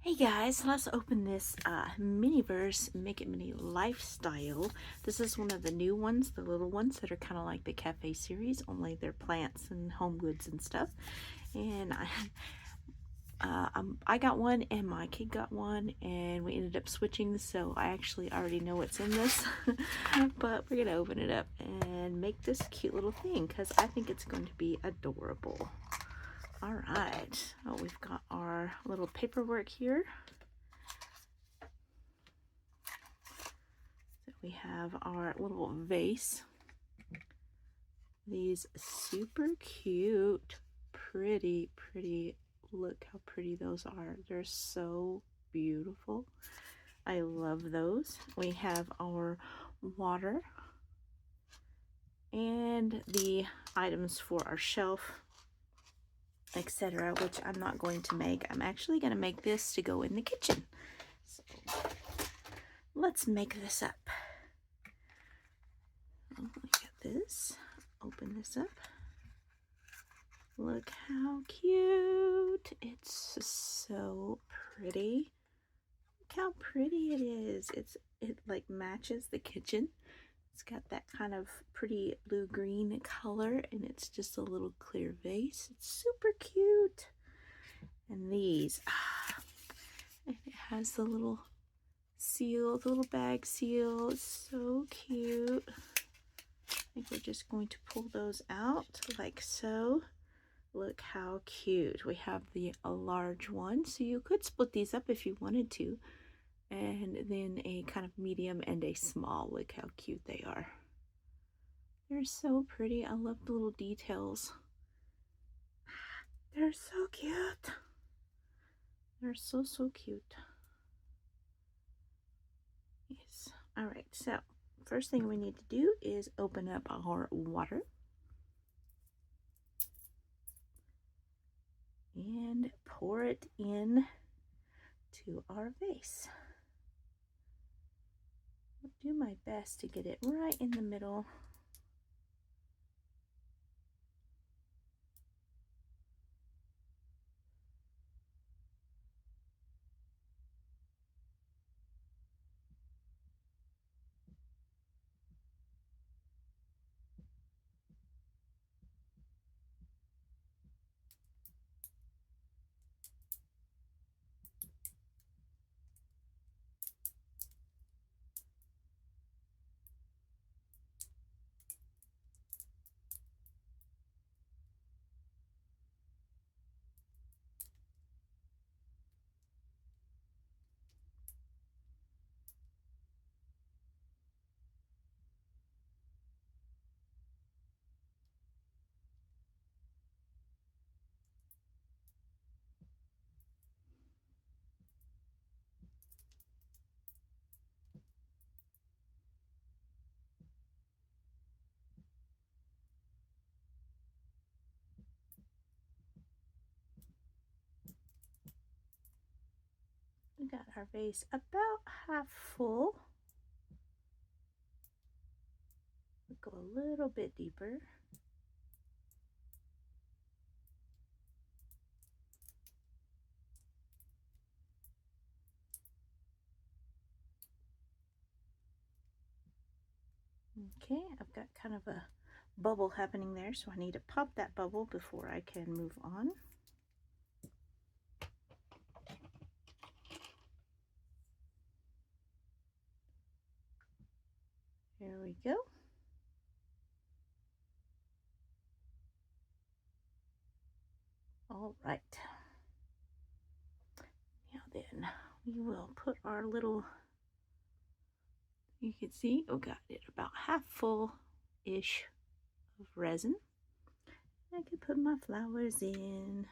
Hey guys, let's open this Miniverse Make It Mini Lifestyle. This is one of the new ones, the little ones that are kind of like the cafe series, only they're plants and home goods and stuff. And I got one and my kid got one and we ended up switching, so I actually already know what's in this. But we're gonna open it up and make this cute little thing because I think it's going to be adorable. All right, oh, we've got our little paperwork here. So we have our little vase. These super cute, pretty, look how pretty those are. They're so beautiful. I love those. We have our water and the items for our shelf, etc., which I'm not going to make. I'm actually going to make this to go in the kitchen. So let's make this up. Look at this. Open this up. Look how cute. It's so pretty. Look how pretty it is. It like matches the kitchen. It's got that kind of pretty blue-green color, and it's just a little clear vase. It's super cute. And these, and it has the little seal, the little bag seal. It's so cute. I think we're just going to pull those out like so. Look how cute. We have the large one, so you could split these up if you wanted to. And then a kind of medium and a small. Look how cute they are. They're so pretty. I love the little details. They're so cute. They're so cute. Yes. All right, so first thing we need to do is open up our water. And pour it in to our vase. I'll do my best to get it right in the middle. We got our vase about half full. We'll go a little bit deeper. Okay, I've got kind of a bubble happening there, so I need to pop that bubble before I can move on. There we go. All right. Now then, we will put our little, you can see, oh, got it about half full-ish of resin. I could put my flowers in.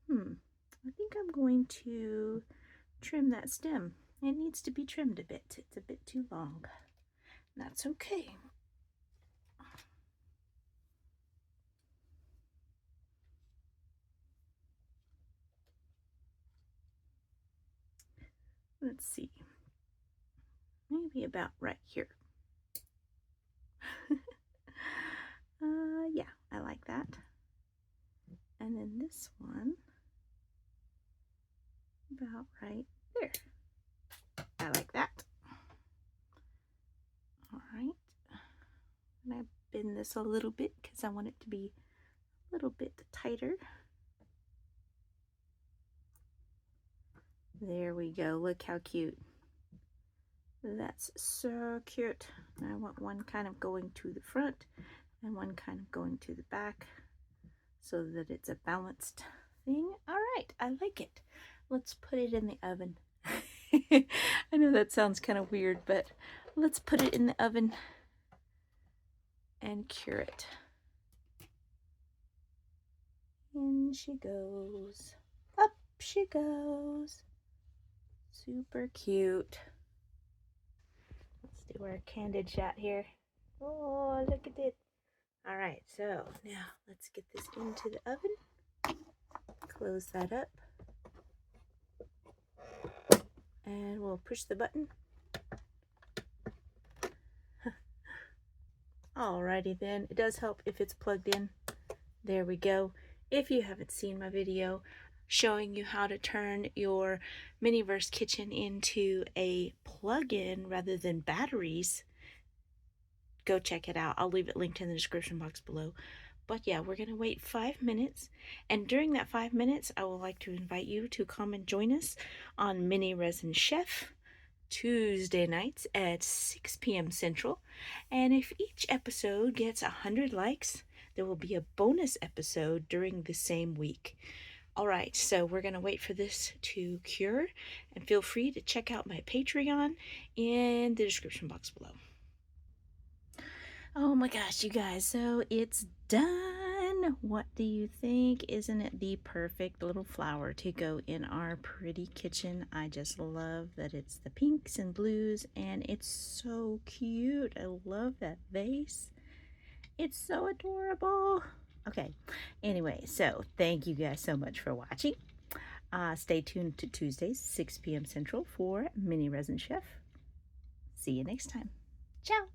I think I'm going to trim that stem. It needs to be trimmed a bit. It's a bit too long. That's okay. Let's see. Maybe about right here. Yeah, I like that. And then this one, about right there. I like that. All right. And I bend this a little bit because I want it to be a little bit tighter. There we go. Look how cute. That's so cute. I want one kind of going to the front and one kind of going to the back so that it's a balanced thing. All right, I like it. Let's put it in the oven. I know that sounds kind of weird, but let's put it in the oven and cure it. In she goes. Up she goes. Super cute. Let's do our candid shot here. Oh, look at it. All right, so now let's get this into the oven. Close that up. And we'll push the button. Alrighty then. It does help if it's plugged in. There we go. If you haven't seen my video showing you how to turn your Miniverse kitchen into a plug-in rather than batteries, go check it out. I'll leave it linked in the description box below. But yeah, we're going to wait 5 minutes. And during that 5 minutes, I would like to invite you to come and join us on Mini Resin Chef Tuesday nights at 6 p.m. Central. And if each episode gets 100 likes, there will be a bonus episode during the same week. All right, so we're going to wait for this to cure. And feel free to check out my Patreon in the description box below. Oh my gosh, you guys, so it's done. What do you think? Isn't it the perfect little flower to go in our pretty kitchen? I just love that it's the pinks and blues, and it's so cute. I love that vase. It's so adorable. Okay, anyway, so thank you guys so much for watching. Stay tuned to Tuesdays, 6 p.m. Central for Mini Resin Chef. See you next time. Ciao.